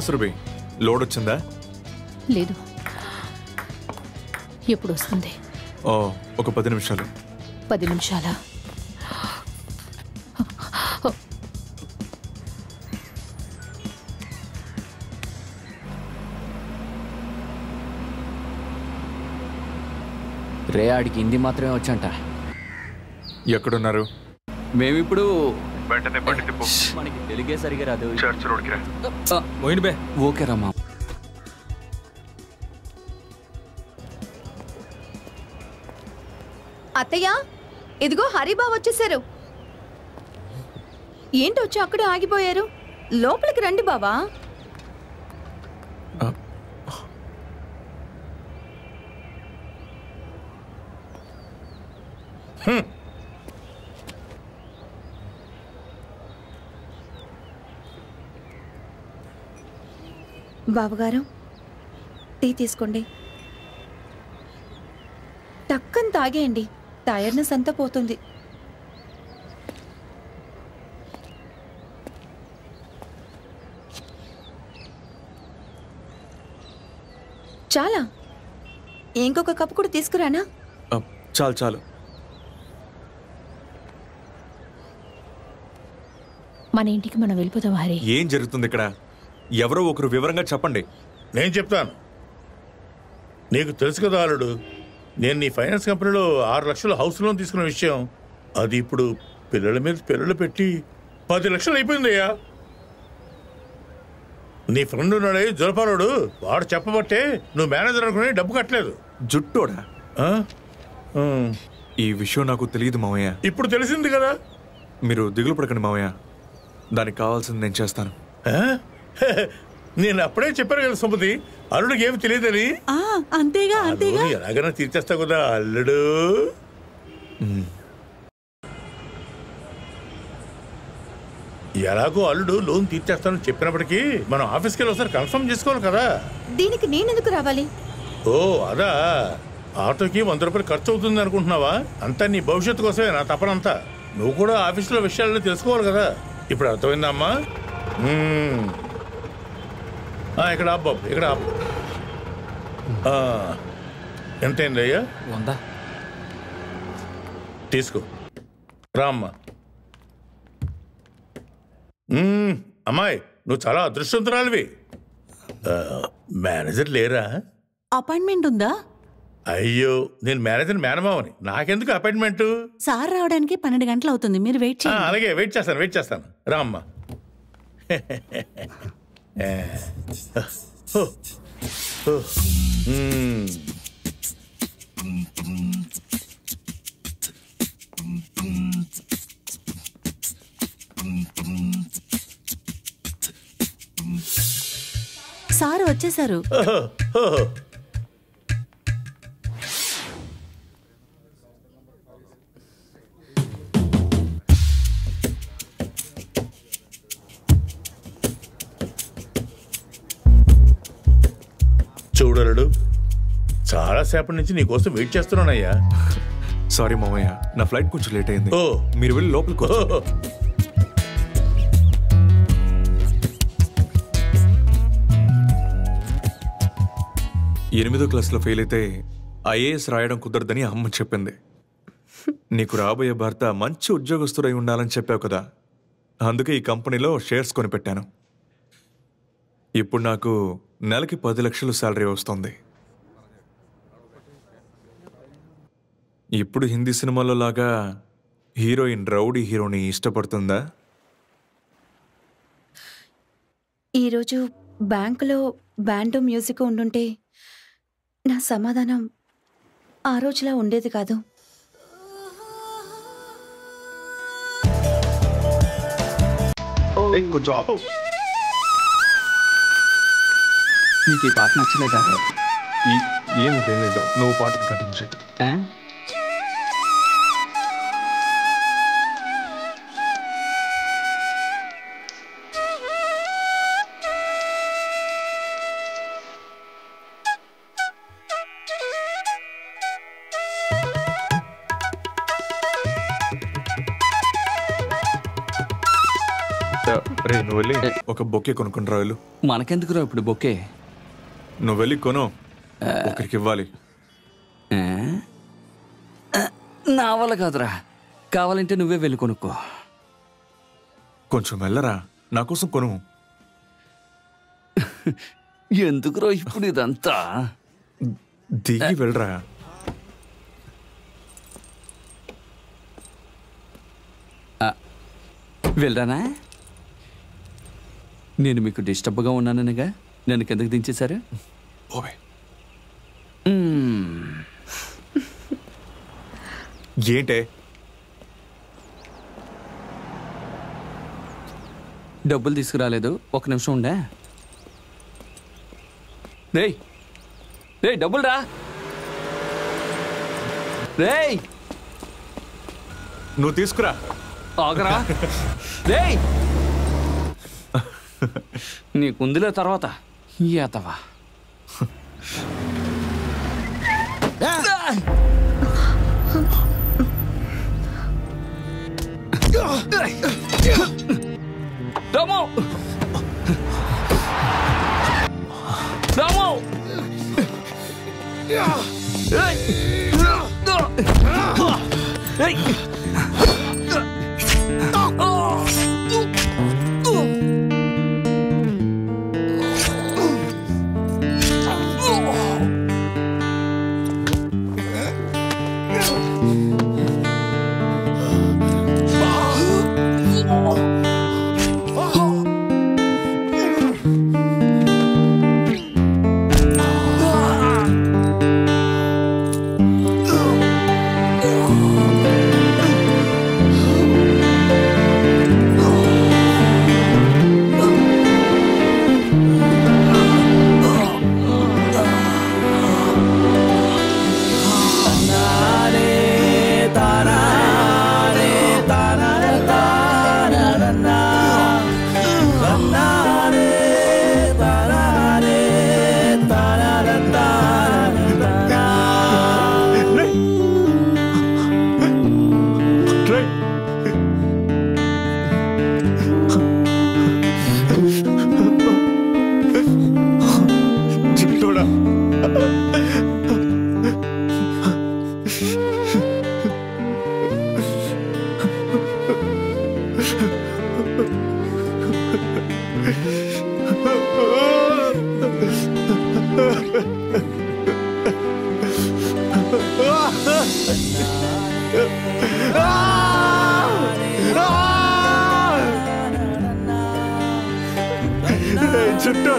Surabhi, load వచ్చిందా? లేదు. ఎప్పుడు వస్తుంది? ఒక 10 నిమిషాలు. 10 నిమిషాలా? రే, ఆడికి హిందీ మాత్రమే వచ్చంట. ఎక్కడున్నారు? మేమిప్పుడు వెంటనే బండి తిప్పు. మనకి తెలుగే సరిగా రాదు. చర్చ్ రోడ్కి రా. ఓకే రమ్మా. అత్తయ్య, ఇదిగో హరిబా వచ్చేసారు. ఏంటి వచ్చి అక్కడే ఆగిపోయారు? లోపలికి రండి బావా. బావగారు, టీ తీసుకోండి. టక్కని తాగేయండి, టైర్నెస్ అంతా పోతుంది. చాలా? ఇంకొక కప్పు కూడా తీసుకురానా? చాలు చాలు. మన ఇంటికి మనం వెళ్ళిపోతాం హరి. ఏం జరుగుతుంది ఇక్కడ? ఎవరో ఒకరు వివరంగా చెప్పండి. నేను చెప్తాను. నీకు తెలుసు కదా అల్లుడు, నేను నీ ఫైనాన్స్ కంపెనీలో 6 లక్షలు హౌస్ లోన్ తీసుకున్న విషయం. అది ఇప్పుడు పిల్లల మీద పిల్లలు పెట్టి 10 లక్షలు అయిపోయిందయ్యా. నీ ఫ్రెండ్ ఉన్నాడే జలపాలుడు, వాడు చెప్పబట్టే నువ్వు మేనేజర్ అనుకుని డబ్బు కట్టలేదు. జుట్టోడా? ఈ విషయం నాకు తెలియదు మావయ్య. ఇప్పుడు తెలిసింది కదా. మీరు దిగులు పడకండి మావయ్య, దానికి కావాల్సింది నేను చేస్తాను. నేను అప్పుడే చెప్పాను కదా సుమతి, అల్లుడికి ఏమి తెలియదని. అంతేగా అంతేగా. ఎలాగైనా తీర్చేస్తావు కదా అల్లుడు. ఎలాగో అల్లుడు లోన్ తీర్చేస్తానని చెప్పినప్పటికీ మనం ఆఫీస్కి వెళ్ళి ఒకసారి కన్ఫర్మ్ చేసుకోవాలి కదా. దీనికి నేనెందుకు రావాలి? ఓ అదా, ఆటోకి 100 రూపాయలు ఖర్చు అవుతుంది అనుకుంటున్నావా? అంతా నీ భవిష్యత్తు కోసమే నా తపనంతా. నువ్వు కూడా ఆఫీస్లో విషయాలను తెలుసుకోవాలి కదా. ఇప్పుడు అర్థమైందా అమ్మా? ఇక్కడ ఆపు బాబు, ఇక్కడ ఆపు. ఎంతైంది అయ్యా? 100. తీసుకో రా అమ్మా. అమ్మాయి, నువ్వు చాలా అదృష్టవంతురాలివి. మేనేజర్ లేరా? అపాయింట్మెంట్ ఉందా? అయ్యో, నేను మేనేజర్ మేనమావని, నాకెందుకు అపాయింట్మెంట్? సార్ రావడానికి 12 గంటలు అవుతుంది, మీరు వెయిట్ చేయండి. అలాగే వెయిట్ చేస్తాను. రా అమ్మా. సార్ వచ్చేసారు. చూడలుడు, చాలాసేపటి నుంచి నీకోసం వెయిట్ చేస్తున్నానయ్యా. సారీ మామయ్య, నా ఫ్లైట్ కొంచెం లేట్ అయింది. మీరు వెళ్ళి లోపలికి. 8వ క్లాస్లో ఫెయిల్ అయితే ఐఏఎస్ రాయడం కుదరదని అమ్మ చెప్పింది. నీకు రాబోయే భర్త మంచి ఉద్యోగస్తుడై ఉండాలని చెప్పావు కదా, అందుకే ఈ కంపెనీలో షేర్స్ కొనిపెట్టాను. ఇప్పుడు నాకు నెలకి 10 లక్షలు శాలరీ వస్తుంది. ఇప్పుడు హిందీ సినిమాలో లాగా హీరోయిన్ రౌడీ హీరోని ఇష్టపడుతుందా? ఈరోజు బ్యాంకులో బ్యాండ్ మ్యూజిక్ ఉండుంటే నా సమాధానం ఆ రోజులా ఉండేది కాదు. నీకు ఈ పాట నచ్చలేదా? ఏమి తెలియదు, నువ్వు పాటకు కట్టించి. రే నువ్వు వెళ్ళి ఒక బొకే కొనుక్కుంటా వెళ్ళు. మనకెందుకురా ఇప్పుడు బొకే? నువ్వు వెళ్ళి కొను, ఒకరికి ఇవ్వాలి. నా వల్ల కాదురా, కావాలంటే నువ్వే వెళ్ళి కొనుక్కో. కొంచెం వెళ్ళరా, నా కోసం కొను. ఎందుకురా ఇప్పుడు ఇదంతా? దిగి వెళ్ళరా. వెళ్ళరానా? నేను మీకు డిస్టర్బ్గా ఉన్నాననిగా నన్ను కిందకి దించేశారు. ఓవే ఏంటే? డబ్బులు తీసుకురాలేదు, ఒక నిమిషం ఉండే. రేయ్ రేయ్ డబ్బులు రా. రేయ్ నువ్వు తీసుకురా. ఆగరా. రేయ్ నీకుందిలే తర్వాత ఏతవా. రాము రాము చుట్టూ